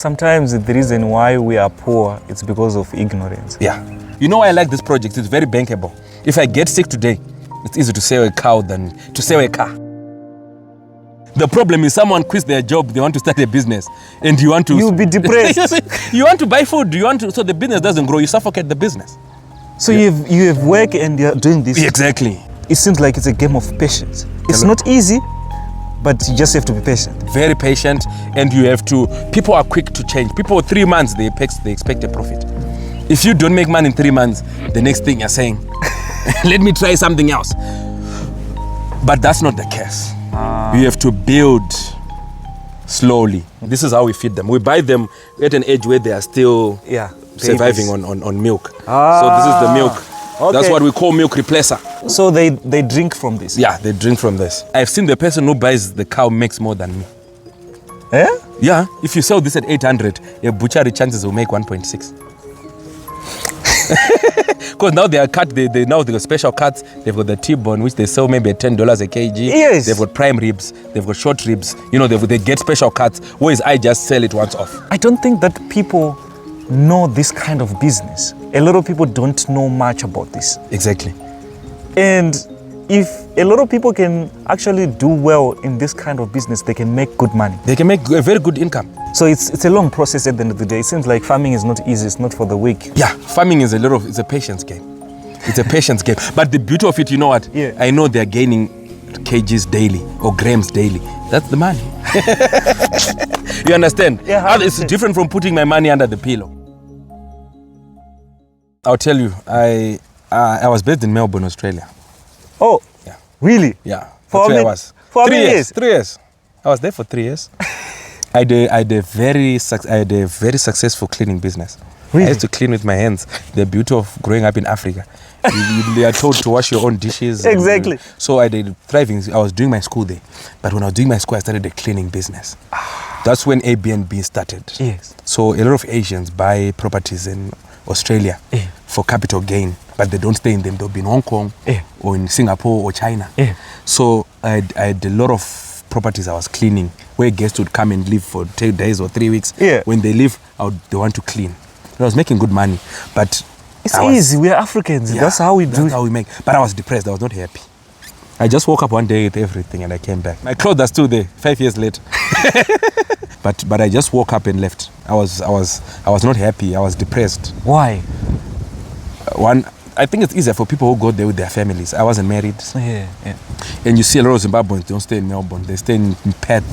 Sometimes the reason why we are poor, it's because of ignorance. Yeah. You know why I like this project? It's very bankable. If I get sick today, it's easier to sell a cow than to sell a car. The problem is someone quits their job, they want to start a business, and you want to... You'll be depressed. You want to buy food, so the business doesn't grow, you suffocate the business. So you have work and you're doing this. Exactly. It seems like it's a game of patience. It's not easy, but you just have to be patient. Very patient, and you have to... People are quick to change. People, 3 months, they expect a profit. If you don't make money in 3 months, the next thing you're saying, let me try something else. But that's not the case. You have to build slowly. This is how we feed them. We buy them at an age where they are still surviving on milk. So this is the milk. Okay. That's what we call milk replacer. So they drink from this? Yeah, they drink from this. I've seen the person who buys the cow makes more than me. Eh? Yeah, if you sell this at 800, your butchery chances will make 1.6. Because now they are cut, they got special cuts. They've got the T-bone, which they sell maybe at $10 a kg. Yes. They've got prime ribs, they've got short ribs. You know, they get special cuts, whereas I just sell it once off. I don't think that people know this kind of business. A lot of people don't know much about this. Exactly. And if a lot of people can actually do well in this kind of business, they can make good money. They can make a very good income. So it's a long process at the end of the day. It seems like farming is not easy, it's not for the weak. Yeah, farming is it's a patience game. It's a patience game. But the beauty of it, you know what? Yeah. I know they're gaining kgs daily or grams daily. That's the money. You understand? Yeah, it's different from putting my money under the pillow. I'll tell you, I was based in Melbourne, Australia. Oh, yeah. Really? Yeah. For where I was. For 3 years? 3 years. I was there for 3 years. I had a very successful cleaning business. Really? I used to clean with my hands. The beauty of growing up in Africa. You are told to wash your own dishes. Exactly. So I did thriving. I was doing my school there. But when I was doing my school, I started a cleaning business. That's when Airbnb started. Yes. So a lot of Asians buy properties in Australia for capital gain, but they don't stay in them. They'll be in Hong Kong or in Singapore or China. So I had a lot of properties I was cleaning where guests would come and live for 2 days or 3 weeks. When they leave, they want to clean. I was making good money, but it's easy. We are Africans. That's how we do. That's how we make. But I was depressed. I was not happy. I just woke up one day with everything and I came back. My clothes are still there 5 years later. But I just woke up and left. I was not happy. I was depressed. Why? I think it's easier for people who go there with their families. I wasn't married. Yeah. And you see a lot of Zimbabweans don't stay in Melbourne. They stay in Perth,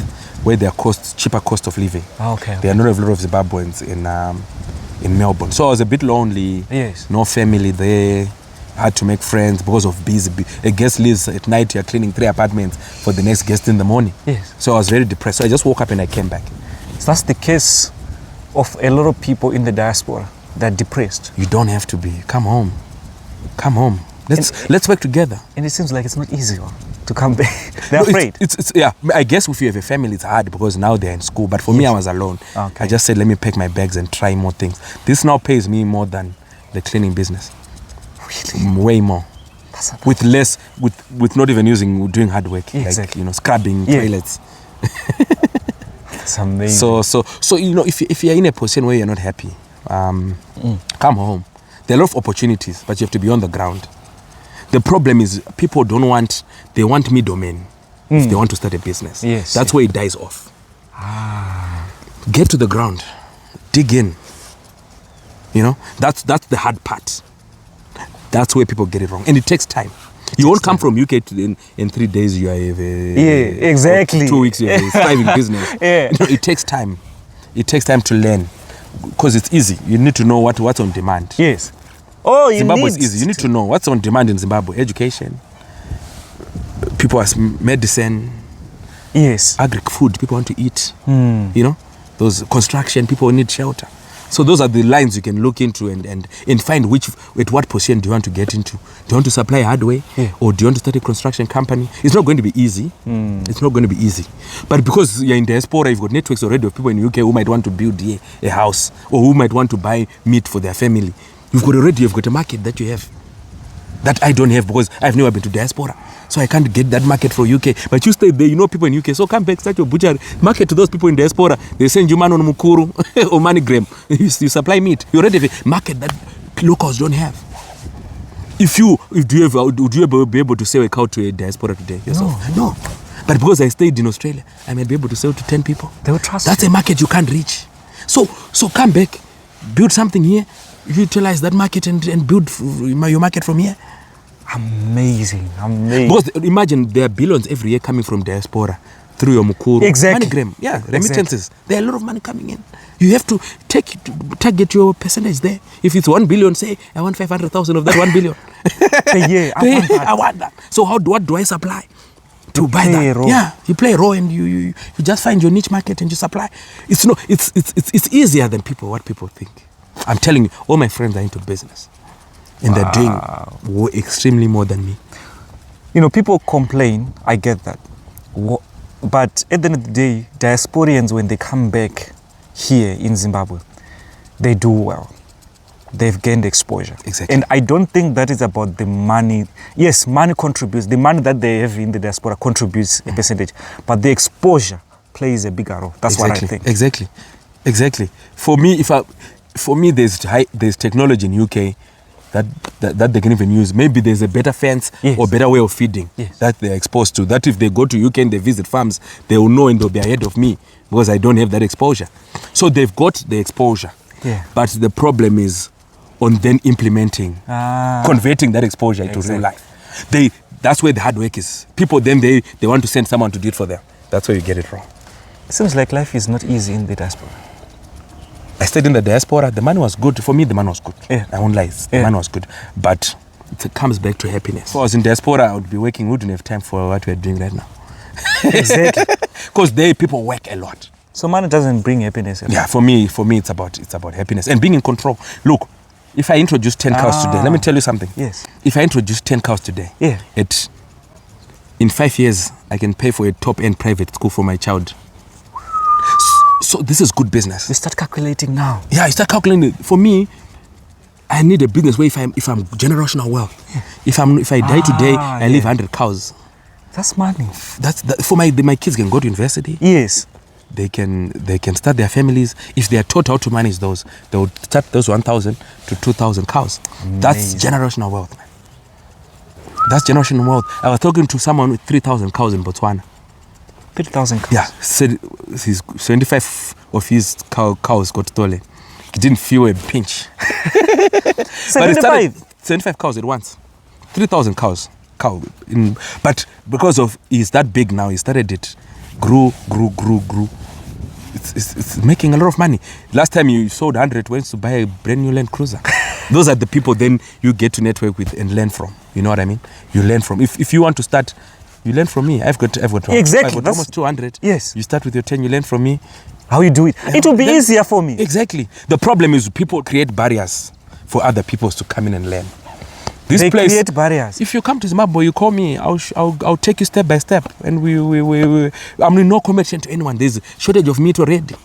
where their cheaper cost of living. Okay. There are not a lot of Zimbabweans in Melbourne. So I was a bit lonely. Yes. No family there. I had to make friends because of busy. A guest leaves at night, you're cleaning 3 apartments for the next guest in the morning. Yes. So I was very depressed. So I just woke up and I came back. So that's the case of a lot of people in the diaspora. They're depressed. You don't have to be. Come home. Come home. Let's work together. And it seems like it's not easy to come back. They're afraid. Yeah. I guess if you have a family, it's hard because now they're in school. But for me, I was alone. Okay. I just said, let me pack my bags and try more things. This now pays me more than the cleaning business. Really? Way more. With less, with not even doing hard work. Exactly. Like, scrubbing toilets. It's amazing. So if you're in a position where you're not happy, come home. There are a lot of opportunities, but you have to be on the ground. The problem is people they want middlemen if they want to start a business. Yes. That's where it dies off. Get to the ground, dig in. That's the hard part. That's where people get it wrong, and it takes time. You won't come from UK in 3 days. You have exactly. 2 weeks. You have a thriving business. It takes time. It takes time to learn, because it's easy. You need to know what's on demand. Yes. Zimbabwe is easy. You need to know what's on demand in Zimbabwe. Education. People have medicine. Yes. Agri-food. People want to eat. Those construction. People need shelter. So those are the lines you can look into and find at what position do you want to get into. Do you want to supply hardware? Or do you want to start a construction company? It's not going to be easy. It's not going to be easy. But because you're in diaspora, you've got networks already of people in the UK who might want to build a house or who might want to buy meat for their family. You've got a market that you have that I don't have because I've never been to diaspora. so I can't get that market for UK. But you stay there, you know people in UK, so come back, start your butchery, market to those people in diaspora. They send you man on Mukuru or MoneyGram. You supply meat. You already have a market that locals don't have. Would you ever be able to sell a cow to a diaspora today yourself? No. But because I stayed in Australia, I might be able to sell to 10 people. They will trust That's you. a market you can't reach. So come back, build something here, utilize that market and build your market from here. Amazing. Because imagine there are billions every year coming from diaspora through your Mukuru. Exactly. MoneyGram. Yeah, remittances. There are a lot of money coming in. You have to target your percentage there. If it's 1 billion, say, I want 500,000 of that 1 billion. I want that. So what do I supply? To buy play that. a role. Yeah, you play a role and you just find your niche market and you supply. It's easier than what people think. I'm telling you, all my friends are into business. And they're doing extremely more than me. You know, people complain, I get that. But at the end of the day, diasporians, when they come back here in Zimbabwe, they do well. They've gained exposure. Exactly. And I don't think that is about the money. Yes, money contributes. The money that they have in the diaspora contributes a percentage. But the exposure plays a bigger role. That's what I think. Exactly. For me, there's technology in UK that they can even use. Maybe there's a better fence or better way of feeding that they're exposed to. That if they go to UK and they visit farms, they will know and they'll be ahead of me because I don't have that exposure. So they've got the exposure. Yeah. But the problem is on then implementing, converting that exposure into real life. That's where the hard work is. People then they want to send someone to do it for them. That's where you get it wrong. It seems like life is not easy in the diaspora. I stayed in the diaspora. The money was good. For me, the money was good. Yeah. I won't lie. The money was good. But it comes back to happiness. If I was in diaspora, I would be working. We wouldn't have time for what we're doing right now. Exactly. Because people work a lot. So money doesn't bring happiness. Yeah, for me, it's about happiness and being in control. Look, if I introduce 10 cows today, let me tell you something. Yes. If I introduce 10 cows today, in 5 years, I can pay for a top-end private school for my child. So this is good business. You start calculating now. Yeah, I start calculating. For me, I need a business where if I'm generational wealth, if I die today, I leave 100 cows. That's money. For my kids can go to university. Yes. They can start their families. If they are taught how to manage those, they will start those 1,000 to 2,000 cows. Amazing. That's generational wealth, man. That's generational wealth. I was talking to someone with 3,000 cows in Botswana. 3,000 cows. Yeah, said 75 of his cows got stolen. He didn't feel a pinch. 75 cows at once. 3,000 cows. But because of he's that big now, he started it. Grew. It's making a lot of money. Last time you sold 100, went to buy a brand new Land Cruiser. Those are the people then you get to network with and learn from. You know what I mean? You learn from. If you want to start, you learn from me. I've got exactly. I've got almost 200. Yes. You start with your 10, you learn from me. How you do it. It will be easier for me. Exactly. The problem is people create barriers for other people to come in and learn. They create barriers. If you come to Zimbabwe, you call me. I'll take you step by step, and I'm in no competition to anyone. There's a shortage of meat already,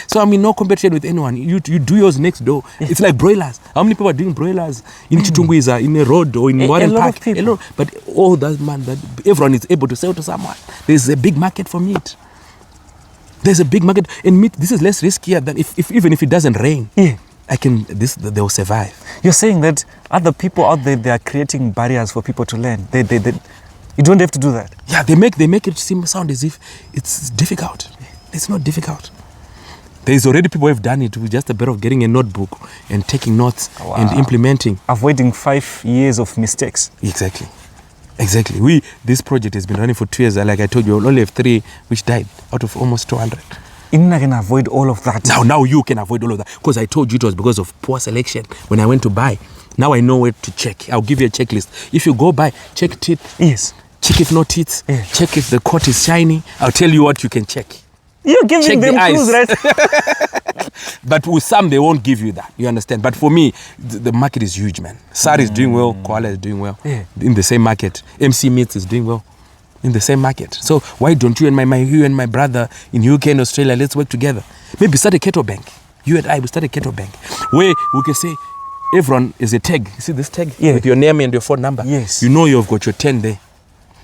so I'm in no competition with anyone. You do yours next door. It's like broilers. How many people are doing broilers in Chitungwiza, in a road, or in Warren Park? A lot. But all that everyone is able to sell to someone. There's a big market for meat. There's a big market in meat. This is less riskier than even if it doesn't rain. Yeah. They'll survive. You're saying that other people out there, they are creating barriers for people to learn. You don't have to do that. Yeah, they make it sound as if it's difficult. It's not difficult. There's already people who have done it with just a bit of getting a notebook and taking notes and implementing. Avoiding 5 years of mistakes. Exactly. This project has been running for 2 years. Like I told you, we only have 3 which died out of almost 200. You can avoid all of that. Now you can avoid all of that. Because I told you it was because of poor selection when I went to buy. Now I know where to check. I'll give you a checklist. If you go buy, check teeth. Yes. Check if no teeth. Yeah. Check if the coat is shiny. I'll tell you what you can check. You're giving them clues, right? But with some, they won't give you that. You understand? But for me, the market is huge, man. SAR is doing well. Koala is doing well. Yeah. In the same market. MC Meats is doing well. In the same market. So why don't you and my brother in UK and Australia, let's work together. Maybe start a cattle bank. You and I will start a cattle bank where we can say everyone is a tag. You see this tag? Yeah. With your name and your phone number. Yes. You know you've got your 10 there.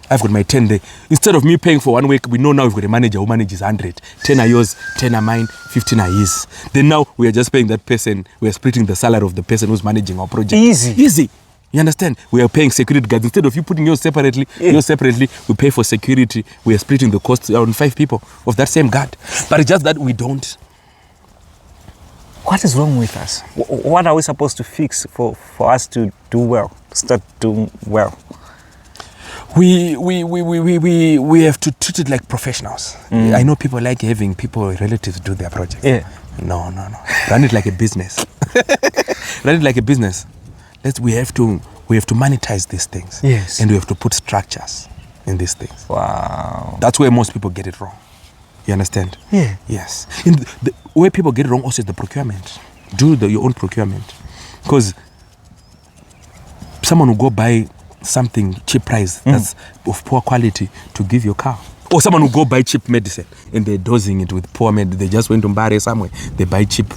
I've got my 10 there. Instead of me paying for 1 week, we know now we've got a manager who manages 100. 10 are yours, 10 are mine, 15 are his. Then now we are just paying that person, we are splitting the salary of the person who's managing our project. Easy. You understand? We are paying security guards. Instead of you putting yours separately, we pay for security. We are splitting the cost on 5 people of that same guard. But it's just that we don't. What is wrong with us? What are we supposed to fix for us to do well, start doing well? We have to treat it like professionals. I know people like having relatives do their projects. Yeah. No. Run it like a business. Run it like a business. We have to monetize these things. Yes. And we have to put structures in these things. Wow. That's where most people get it wrong. You understand? Yeah. Yes. And where people get it wrong also is the procurement. Do your own procurement. Because someone will go buy something cheap price that's of poor quality to give your cow. Or someone will go buy cheap medicine and they're dosing it with poor medicine. They just went to Mbare somewhere. They buy cheap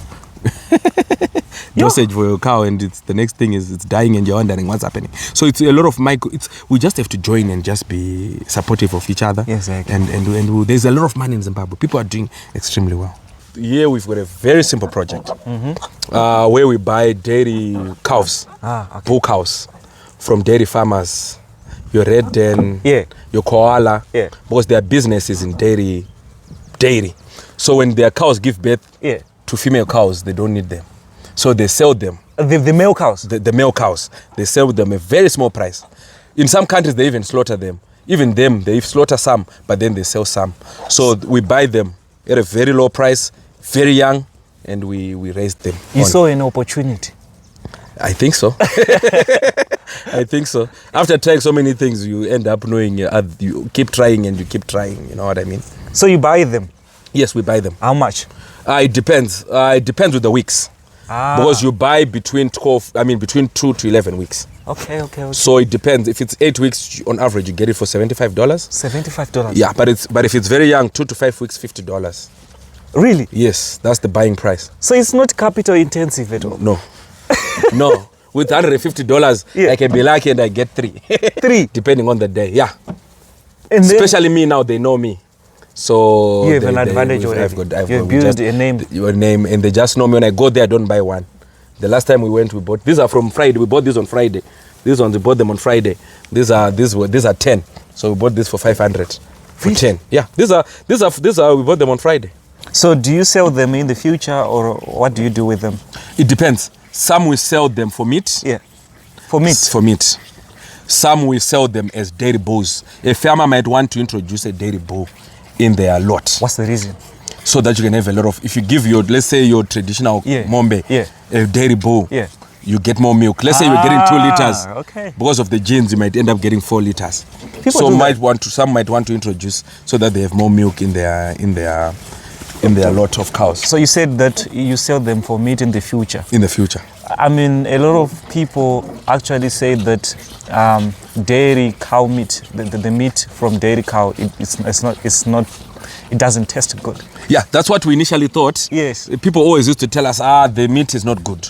dosage for your cow, and the next thing is it's dying and you're wondering what's happening. So it's a lot of we just have to join and just be supportive of each other. Exactly. And there's a lot of money in Zimbabwe. People are doing extremely well. Here we've got a very simple project where we buy dairy calves, bull cows from dairy farmers. Your red den, your koala, because their business is in dairy. So when their cows give birth to female cows, they don't need them. So they sell them. The male cows? The male cows. They sell them a very small price. In some countries, they even slaughter them. Even them, they slaughter some, but then they sell some. So we buy them at a very low price, very young, and we raise them. You saw an opportunity? I think so. I think so. After trying so many things, you end up knowing you keep trying and you keep trying. You know what I mean? So you buy them? Yes, we buy them. How much? It depends. It depends with the weeks. Because you buy between 2 to 11 weeks. Okay. So it depends. If it's 8 weeks, on average, you get it for $75. $75? Yeah, but if it's very young, 2 to 5 weeks, $50. Really? Yes, that's the buying price. So it's not capital intensive at all? No. No. With $150, I can be lucky and I get 3. 3? Depending on the day, yeah. And especially me now, they know me. So you have an advantage already. You've built a name. Your name, and they just know me. When I go there, I don't buy one. The last time we went, we bought. These are from Friday. We bought these on Friday. These ones, we bought them on Friday. These are 10. So we bought this for 500 for 10. Yeah, these are. We bought them on Friday. So do you sell them in the future, or what do you do with them? It depends. Some we sell them for meat. Yeah, for meat. For meat. Some we sell them as dairy bulls. A farmer might want to introduce a dairy bull in their lot. What's the reason? So that you can have a lot of, if you give your, let's say your traditional mombe, a dairy bull, you get more milk. Let's say you're getting 2 liters. Okay. Because of the genes, you might end up getting 4 liters. Some might want to introduce so that they have more milk in their lot of cows. So you said that you sell them for meat in the future. In the future. I mean, a lot of people actually say that dairy cow meat, the meat from dairy cow, it doesn't taste good. Yeah, that's what we initially thought. Yes. People always used to tell us, the meat is not good.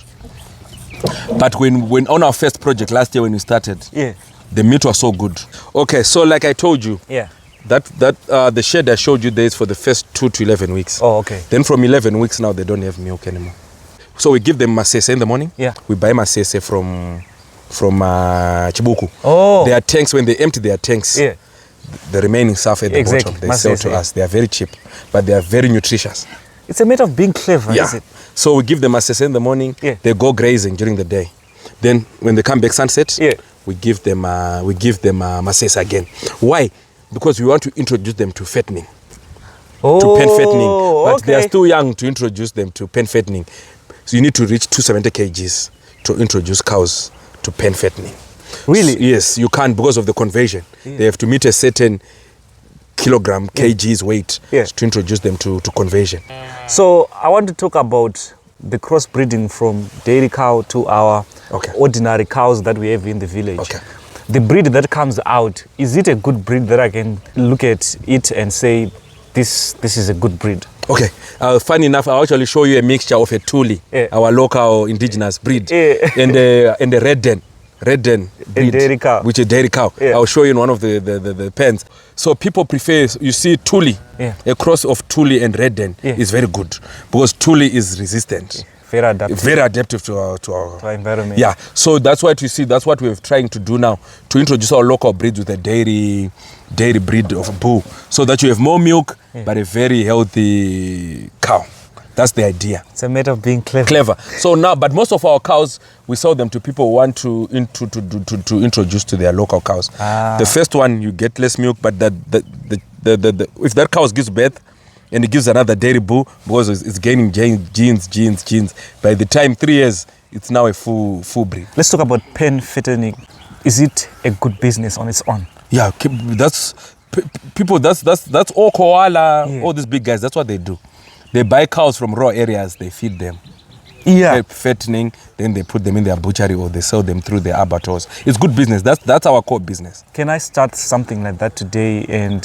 But when on our first project last year when we started, the meat was so good. Okay, so like I told you, that the shed I showed you there is for the first 2 to 11 weeks. Oh, okay. Then from 11 weeks now, they don't have milk anymore. So we give them masese in the morning. Yeah. We buy masese from Chibuku. Oh. Their tanks, when they empty their tanks, the remaining stuff at the bottom, they sell to us. They are very cheap, but they are very nutritious. It's a matter of being clever, is it? So we give them masese in the morning. They go grazing during the day. Then when they come back sunset, we give them masese again. Why? Because we want to introduce them to fattening. To pen fattening. But they are still young to introduce them to pen fattening. So you need to reach 270 kgs to introduce cows to pen fattening. Really? So, yes, you can't because of the conversion. They have to meet a certain kgs weight to introduce them to conversion. So I want to talk about the crossbreeding from dairy cow to our ordinary cows that we have in the village. Okay. The breed that comes out, is it a good breed that I can look at it and say, this is a good breed? Okay. Funny enough, I'll actually show you a mixture of a Tuli, our local indigenous breed, and a red den. Redden breed, dairy cow. which is dairy cow. Yeah. I'll show you in one of the pens. So people prefer, you see Thuli, Yeah. a cross of Thuli and Redden Yeah. is very good because Thuli is resistant. Very adaptive. Very adaptive to our To our environment. Yeah, so that's what you see. That's what we're trying to do now, to introduce our local breeds with a dairy breed of bull, so that you have more milk but a very healthy cow. That's the idea. It's a matter of being clever. Clever. So now, but most of our cows, we sell them to people who want to introduce to their local cows. The first one you get less milk, but if that cow gives birth and it gives another dairy bull, because it's gaining genes. By the time 3 years, it's now a full breed. Let's talk about pen fattening. Is it a good business on its own? Yeah, that's people. That's all koala, all these big guys. That's what they do. They buy cows from raw areas. They feed them. Yeah. Fattening, then they put them in their butchery or they sell them through their abattoirs. It's good business. That's our core business. Can I start something like that today and,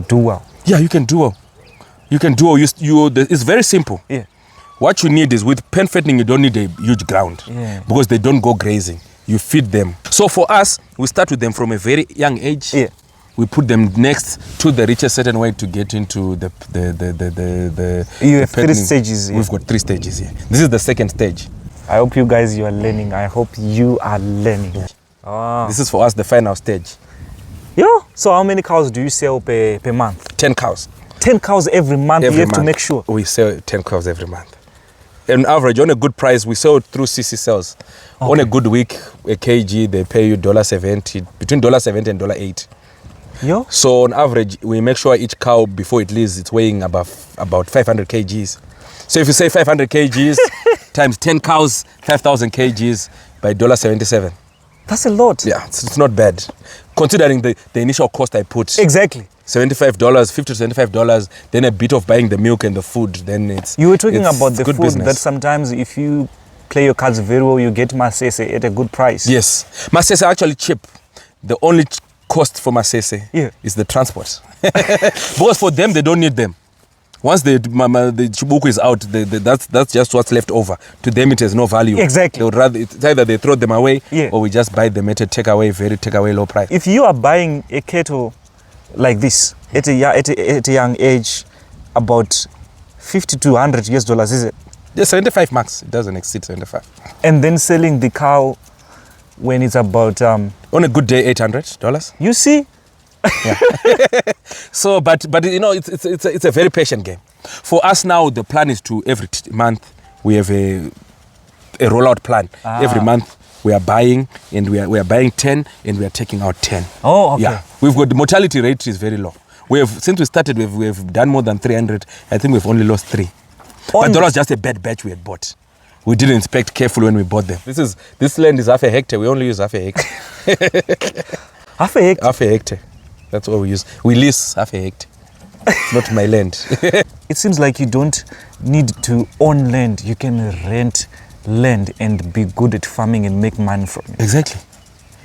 do well? Yeah, you can do well. You can do well. It's very simple. Yeah. What you need is, with pen fattening, you don't need a huge ground because they don't go grazing. You feed them. So for us, we start with them from a very young age. Yeah. We put them next to the reach a certain way to get into the You have fattening. 3 stages. Yeah. We've got 3 stages here. This is the second stage. I hope you guys, you are learning. I hope you are learning. This is for us the final stage. Yeah. So how many cows do you sell per month? 10 cows. 10 cows every month. You have to make sure. We sell 10 cows every month. On average, on a good price, we sell through CC sales. Okay. On a good week, a kg, they pay you $70, between $70 and $80. Yeah. So on average, we make sure each cow, before it leaves, it's weighing about 500 kgs. So if you say 500 kgs times 10 cows, 5,000 kgs by $77. That's a lot. Yeah, it's not bad. Considering the initial cost I put. Exactly. $75, $50 to $75, then a bit of buying the milk and the food, then it's... You were talking about the good food business. that sometimes if you play your cards very well, you get masese at a good price. Yes. Masese are actually cheap. The only cost for masese is the transport. Because for them, they don't need them. Once the chibuku is out, that's just what's left over. To them, it has no value. Exactly. They would rather, it's either they throw them away or we just buy them at a takeaway low price. If you are buying a cattle like this at a young age, about 50 to 100 US dollars, is it? Yeah, 75 max. It doesn't exceed 75. And then selling the cow when it's about on a good day, $800. You see? Yeah. So, but it's a very patient game. For us now, the plan is to every month we have a rollout plan. Every month we are buying, and we are buying 10, and we are taking out 10. Oh, okay. Yeah, we've got the mortality rate is very low. Since we started, we have done more than 300. I think we've only lost 3. But that was just a bad batch we had bought. We didn't inspect carefully when we bought them. This land is half a hectare. We only use half a hectare. Half a hectare? Half a hectare. That's what we use. We lease half a hectare. It's not my land. It seems like you don't need to own land. You can rent land and be good at farming and make money from it.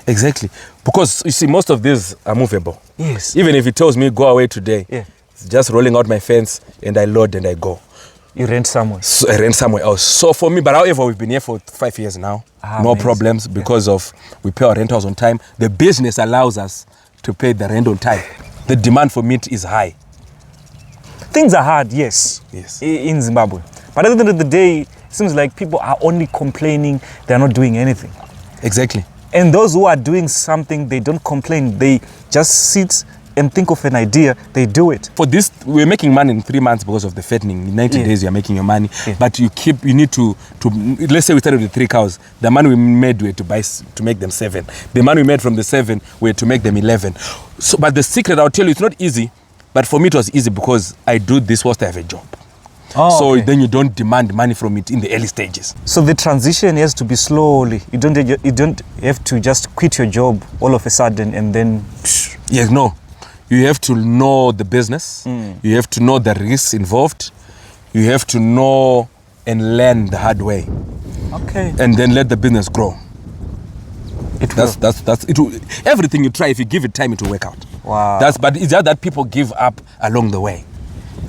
Exactly. Because you see, most of these are movable. Yes. Even if it tells me go away today, it's just rolling out my fence and I load and I go. You rent somewhere? So I rent somewhere else. So for me, but however, we've been here for 5 years now. No amazing. problems because of we pay our rentals on time. The business allows us to pay the rent on time. The demand for meat is high. Things are hard, yes. In Zimbabwe. But at the end of the day, it seems like people are only complaining. They're not doing anything. Exactly. And those who are doing something, they don't complain. They just sit and think of an idea, they do it. For this, we're making money in 3 months because of the fattening. In 90 days, you're making your money. But you need to, let's say we started with 3 cows. The money we made, we had to make them 7. The money we made from the 7, we had to make them 11. So, but the secret, I'll tell you, it's not easy. But for me, it was easy because I do this whilst I have a job. So then you don't demand money from it in the early stages. So the transition has to be slowly. You don't have to just quit your job all of a sudden and then... Yes, no. You have to know the business. You have to know the risks involved. You have to know and learn the hard way. Okay. And then let the business grow. Everything you try, if you give it time, it will work out. Wow. But it's just that people give up along the way.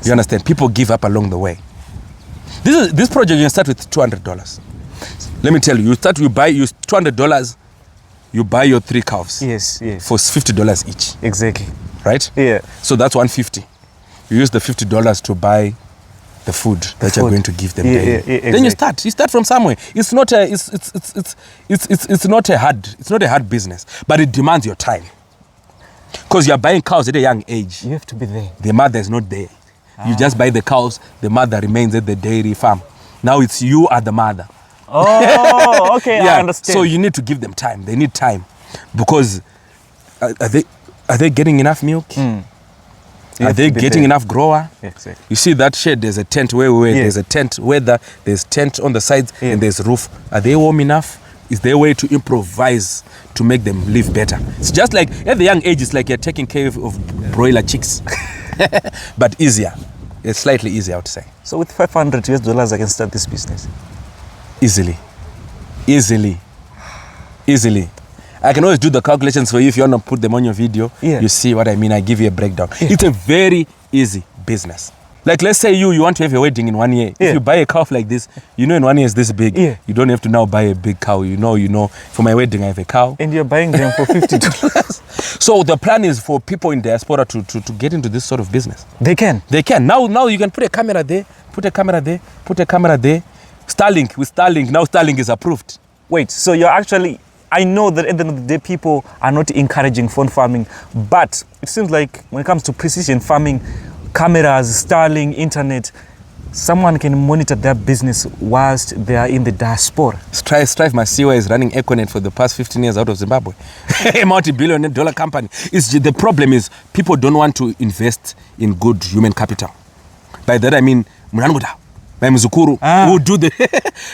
You understand? People give up along the way. This project, you start with $200. Let me tell you, you buy $200, You buy your 3 calves. Yes. For $50 each. Exactly. Right? Yeah. So that's $150. You use the $50 to buy the food that you're going to give them. Exactly. Then you start from somewhere. It's not a hard business, but it demands your time. Because you're buying cows at a young age. You have to be there. The mother is not there. You just buy the cows, the mother remains at the dairy farm. Now it's you are the mother. Oh, okay, I understand. So you need to give them time. They need time. Because are they getting enough milk? Are they getting enough grower? Exactly. You see that shed, there's a tent where there's a tent weather, there's tent on the sides, and there's roof. Are they warm enough? Is there a way to improvise to make them live better? It's just like at the young age, it's like you're taking care of broiler chicks. But easier. It's slightly easier, I would say. So with $500 I can start this business? Easily. I can always do the calculations for you if you want to put them on your video. You see what I mean. I give you a breakdown. It's a very easy business. Like let's say you want to have a wedding in 1 year. If you buy a calf like this, you know in 1 year is this big. You don't have to now buy a big cow. You know, for my wedding I have a cow. And you're buying them for $50. So the plan is for people in diaspora to get into this sort of business. They can. Now you can put a camera there, put a camera there. Starlink, now Starlink is approved. Wait, so you're actually... I know that at the end of the day, people are not encouraging phone farming, but it seems like when it comes to precision farming, cameras, Starlink, internet, someone can monitor their business whilst they are in the diaspora. Strive Masiwa is running Econet for the past 15 years out of Zimbabwe. A multi-billion-dollar company. The problem is people don't want to invest in good human capital. By that I mean, by Mzukuru, who do the...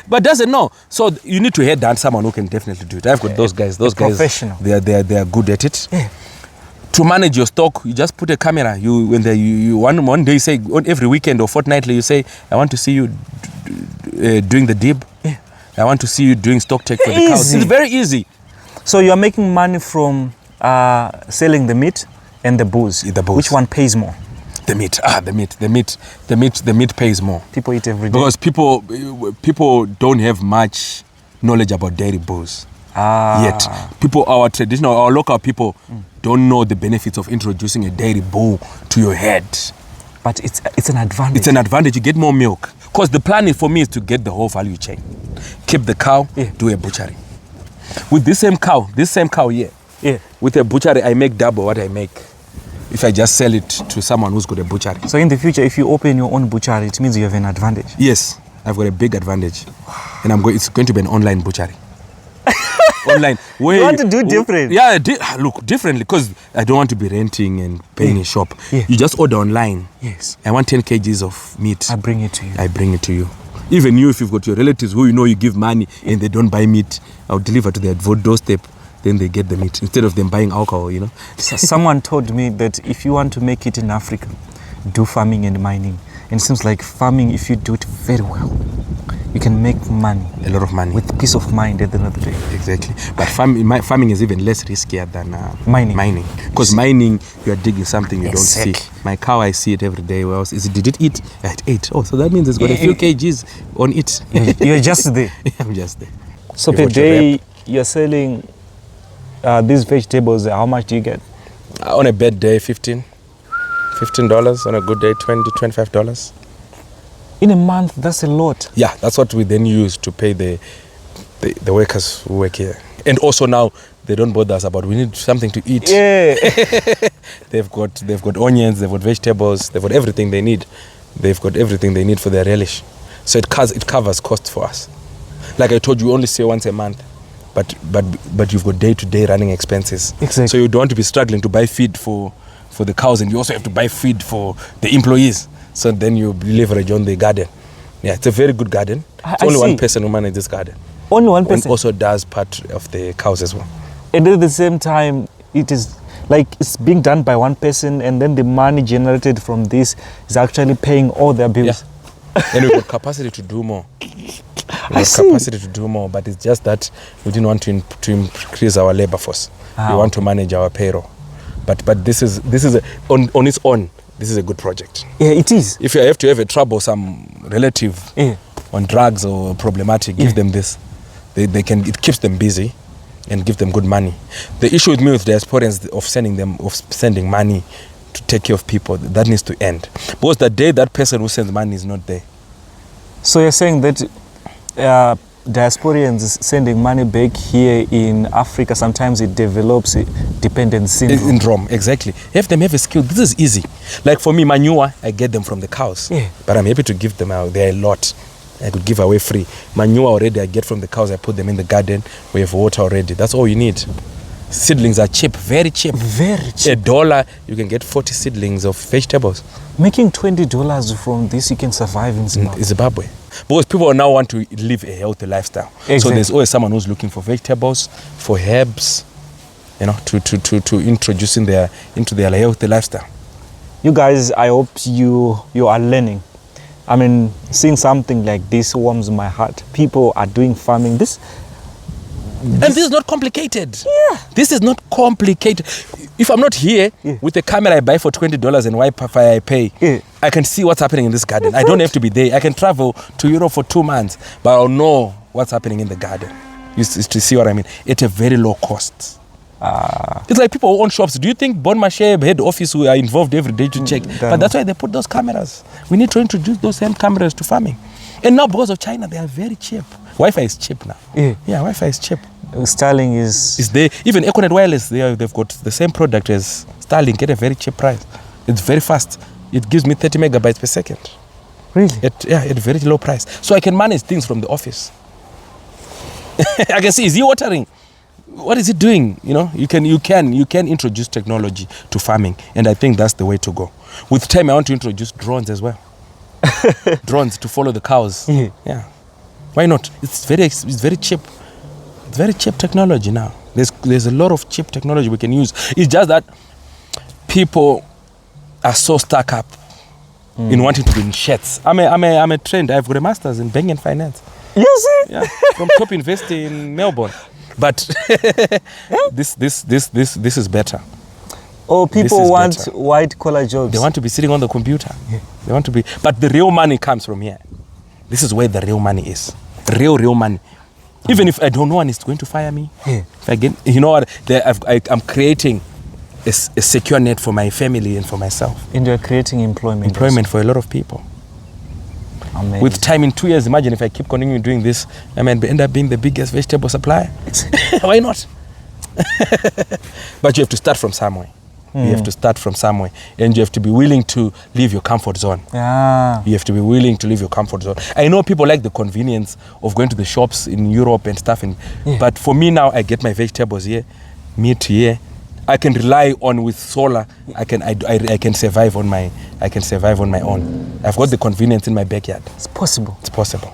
but doesn't know. So you need to head down someone who can definitely do it. I've got those guys. Those guys, professional. They are good at it. To manage your stock, you just put a camera. One day you say, every weekend or fortnightly, you say, I want to see you doing the dib. I want to see you doing stock take for the cows. It's very easy. So you're making money from selling the meat and the booze. Which one pays more? The meat pays more. People eat every day. Because people don't have much knowledge about dairy bulls yet. Our local people don't know the benefits of introducing a dairy bull to your head. But it's an advantage. It's an advantage. You get more milk. Because the plan for me is to get the whole value chain. Keep the cow, do a butchery. With this same cow here, with a butchery, I make double what I make if I just sell it to someone who's got a butchery. So in the future, if you open your own butchery, it means you have an advantage. Yes, I've got a big advantage. And it's going to be an online butchery. Online. You want to do different? Yeah, look, differently, because I don't want to be renting and paying a shop. You just order online. Yes. I want 10 kgs of meat. I bring it to you. Even you, if you've got your relatives who you give money and they don't buy meat, I'll deliver to their doorstep. Then they get the meat instead of them buying alcohol, Someone told me that if you want to make it in Africa, do farming and mining. And it seems like farming, if you do it very well, you can make money. A lot of money. With peace of mind at the end of the day. Exactly. But farming is even less riskier than mining. Because mining, you are digging something you don't see. My cow, I see it every day. Well, did it eat? It ate. Oh, so that means it's got a few kgs on it. You're just there. I'm just there. So per day, you're selling... these vegetables, how much do you get? On a bad day, $15. On a good day, $20, $25. In a month, that's a lot. Yeah, that's what we then use to pay the workers who work here. And also now, they don't bother us about, we need something to eat. Yeah. They've got onions, they've got vegetables, they've got everything they need. They've got everything they need for their relish. So it covers costs for us. Like I told you, we only say once a month. But you've got day-to-day running expenses. Exactly. So you don't want to be struggling to buy feed for the cows, and you also have to buy feed for the employees. So then you leverage on the garden. Yeah, it's a very good garden. It's only one person who manages this garden. Only one person? And also does part of the cows as well. And at the same time, it is like it's being done by one person, and then the money generated from this is actually paying all their bills. Yeah. And we've got capacity to do more. Capacity to do more, but it's just that we didn't want to increase our labor force. We want to manage our payroll. But this is on its own. This is a good project. Yeah, it is. If you have to have a troublesome relative on drugs or problematic, give them this. They can. It keeps them busy, and give them good money. The issue with me with diasporans of sending money to take care of people, that needs to end. Because the day that person who sends money is not there. So you're saying that diasporians sending money back here in Africa, sometimes it develops a dependence syndrome. Exactly. Have them have a skill. This is easy. Like for me, manure, I get them from the cows. Yeah. But I'm happy to give them out. They're a lot. I could give away free. Manure already I get from the cows. I put them in the garden. We have water already. That's all you need. Seedlings are cheap, very cheap. Very cheap. $1, you can get 40 seedlings of vegetables. Making $20 from this, you can survive in Zimbabwe. In Zimbabwe. Because people now want to live a healthy lifestyle. Exactly. So there's always someone who's looking for vegetables, for herbs, to introduce into their healthy lifestyle. You guys, I hope you are learning. I mean, seeing something like this warms my heart. People are doing farming. And this is not complicated. Yeah. This is not complicated. If I'm not here with a camera I buy for $20 and Wi-Fi I pay, I can see what's happening in this garden. I don't have to be there. I can travel to Europe for 2 months, but I'll know what's happening in the garden. You see what I mean? At a very low cost. It's like people who own shops. Do you think Bon Marché head office who are involved every day to check? But that's why they put those cameras. We need to introduce those same cameras to farming. And now because of China, they are very cheap. Wi-Fi is cheap now. Yeah, Wi-Fi is cheap. Starlink is there. Even Econet Wireless, they've got the same product as Starlink at a very cheap price. It's very fast. It gives me 30 megabytes per second. Really? At a very low price. So I can manage things from the office. I can see, is he watering? What is he doing? You can introduce technology to farming, and I think that's the way to go. With time, I want to introduce drones as well. Drones to follow the cows. Yeah. Why not? It's very cheap. It's very cheap technology now. There's a lot of cheap technology we can use. It's just that people are so stuck up in wanting to be in sheds. I'm a trained. I've got a master's in banking and finance. You see? Yeah, from Top University in Melbourne. But this is better. Oh, people want white collar jobs. They want to be sitting on the computer. Yeah. They want to be, but the real money comes from here. This is where the real money is. Real money. Even if I don't know one is going to fire me, if I get, you know what? I'm creating a secure net for my family and for myself. And you're creating employment. Employment for a lot of people. Amazing. With time, in 2 years, imagine if I keep continuing doing this, I might end up being the biggest vegetable supplier. Why not? But you have to start from somewhere. You have to start from somewhere, and you have to be willing to leave your comfort zone. Yeah. You have to be willing to leave your comfort zone. I know people like the convenience of going to the shops in Europe and stuff, but for me now, I get my vegetables here, meat here. I can rely on with solar. I can survive on my own. I've got the convenience in my backyard. It's possible. It's possible.